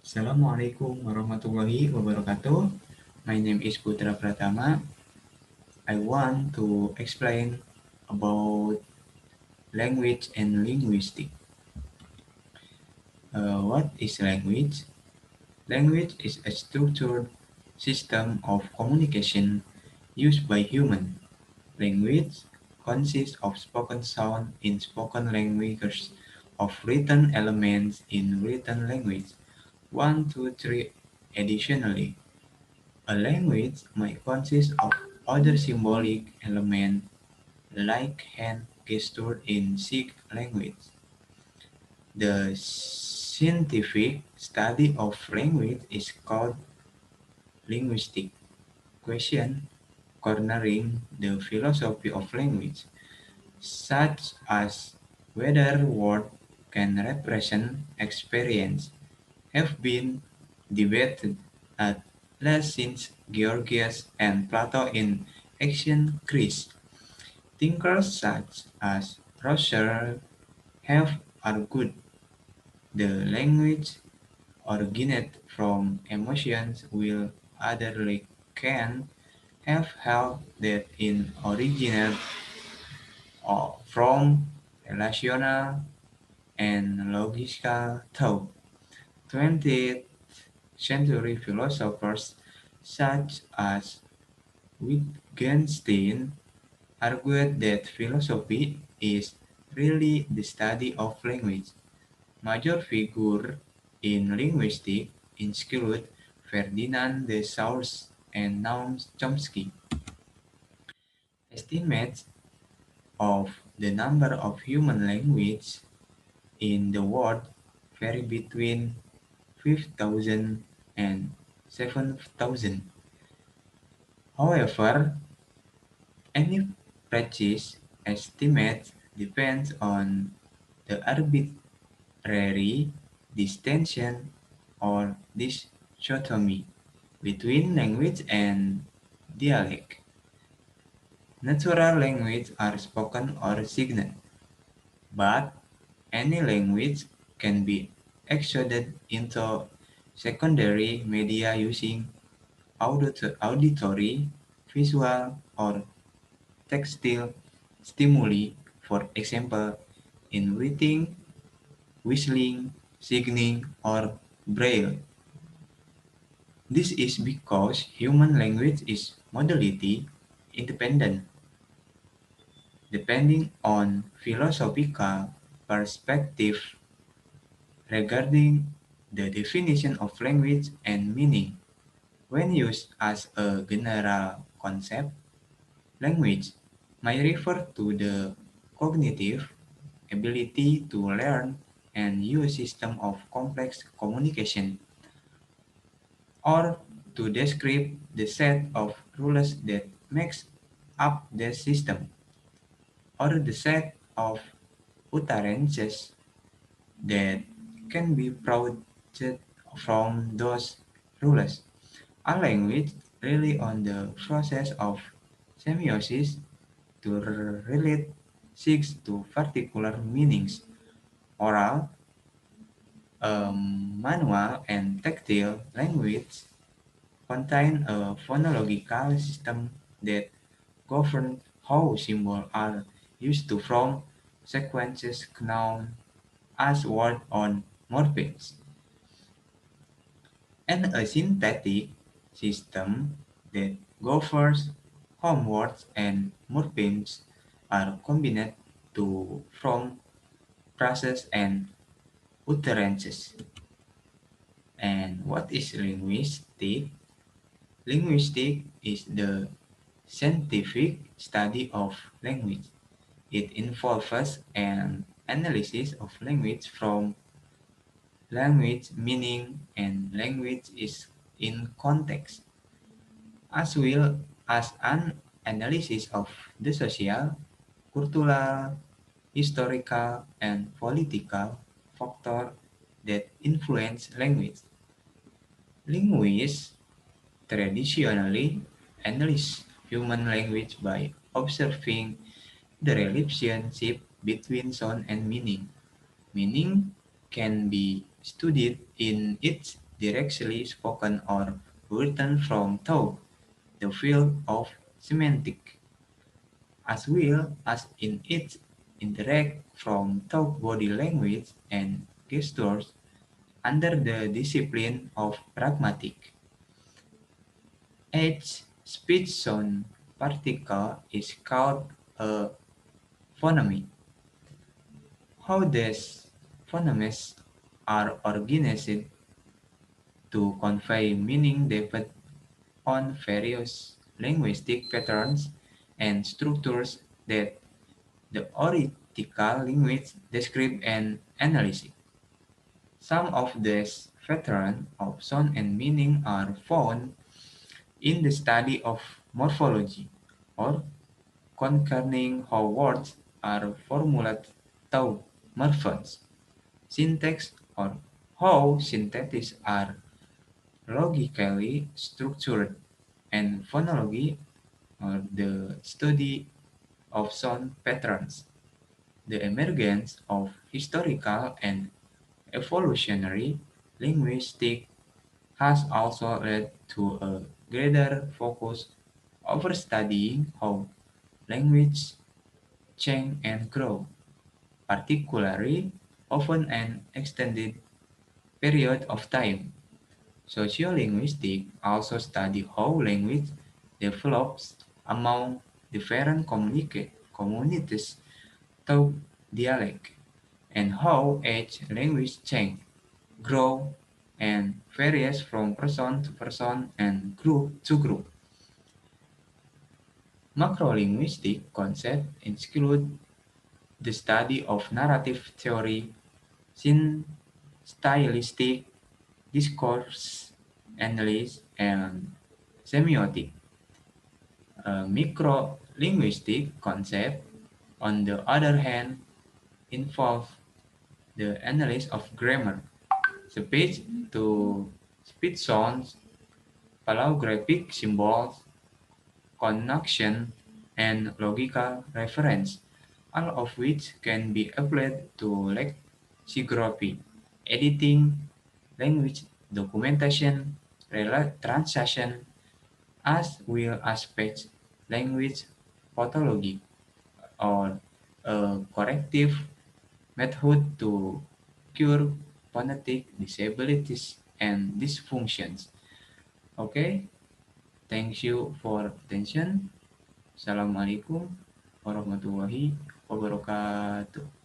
Assalamualaikum warahmatullahi wabarakatuh. My name is Putra Pratama. I want to explain about language and linguistics. What is language? Language is a structured system of communication used by humans. Language consists of spoken sound in spoken languages, of written elements in written language. 1, 2, 3. Additionally, a language might consist of other symbolic elements like hand gesture in Sikh language. The scientific study of language is called linguistic. Question cornering the philosophy of language, such as whether words can represent experience, have been debated at length since Gorgias and Plato in ancient Greece. Thinkers such as Rousseau have argued the language originated from emotions, while others can have held that it originated from relational and logical thought. 20th century philosophers such as Wittgenstein argued that philosophy is really the study of language. Major figures in linguistics include Ferdinand de Saussure and Noam Chomsky. Estimates of the number of human languages in the world vary between 5,000 and 7,000. However, any precise estimate depends on the arbitrary distinction or dichotomy between language and dialect. Natural language are spoken or signed, but any language can be extruded into secondary media using auditory, visual, or textile stimuli, for example, in writing, whistling, signing, or braille. This is because human language is modality independent, depending on philosophical perspective regarding the definition of language and meaning. When used as a general concept, language may refer to the cognitive ability to learn and use system of complex communication, or to describe the set of rules that makes up the system, or the set of utterances that can be produced from those rules. A language rely on the process of semiosis to relate six to particular meanings. Oral, manual, and tactile language contain a phonological system that governs how symbols are used to form sequences known as word on morphemes, and a synthetic system that governs how words and morphemes are combined to form phrases and utterances. And what is linguistic? Linguistic is the scientific study of language. It involves an analysis of language from language meaning and language is in context, as well as an analysis of the social, cultural, historical, and political factors that influence language. Linguists traditionally analyze human language by observing the relationship between sound and meaning. Meaning can be studied in its directly spoken or written from thought, the field of semantics, as well as in its interact from thought body language and gestures under the discipline of pragmatic. Each speech sound particle is called a phoneme. How these phonemes are organized to convey meaning depend on various linguistic patterns and structures that the theoretical language describe and analyze. Some of these patterns of sound and meaning are found in the study of morphology, or concerning how words are formulated through morphemes, syntax, or how sentences are logically structured, and phonology, or the study of sound patterns. The emergence of historical and evolutionary linguistics has also led to a greater focus over studying how language change and grow, particularly over an extended period of time. Sociolinguistics also study how language develops among different communities through dialect, and how each language change, grow, and varies from person to person and group to group. Macrolinguistic concepts include the study of narrative theory, stylistic, discourse analysis, and semiotic. Microlinguistic concepts, on the other hand, involve the analysis of grammar, speech to speech sounds, paleographic symbols, connection, and logical reference, all of which can be applied to lexicography, editing, language documentation, translation, as well as speech language pathology, or a corrective method to cure phonetic disabilities and dysfunctions. Okay, thank you for attention. Assalamualaikum warahmatullahi wabarakatuh.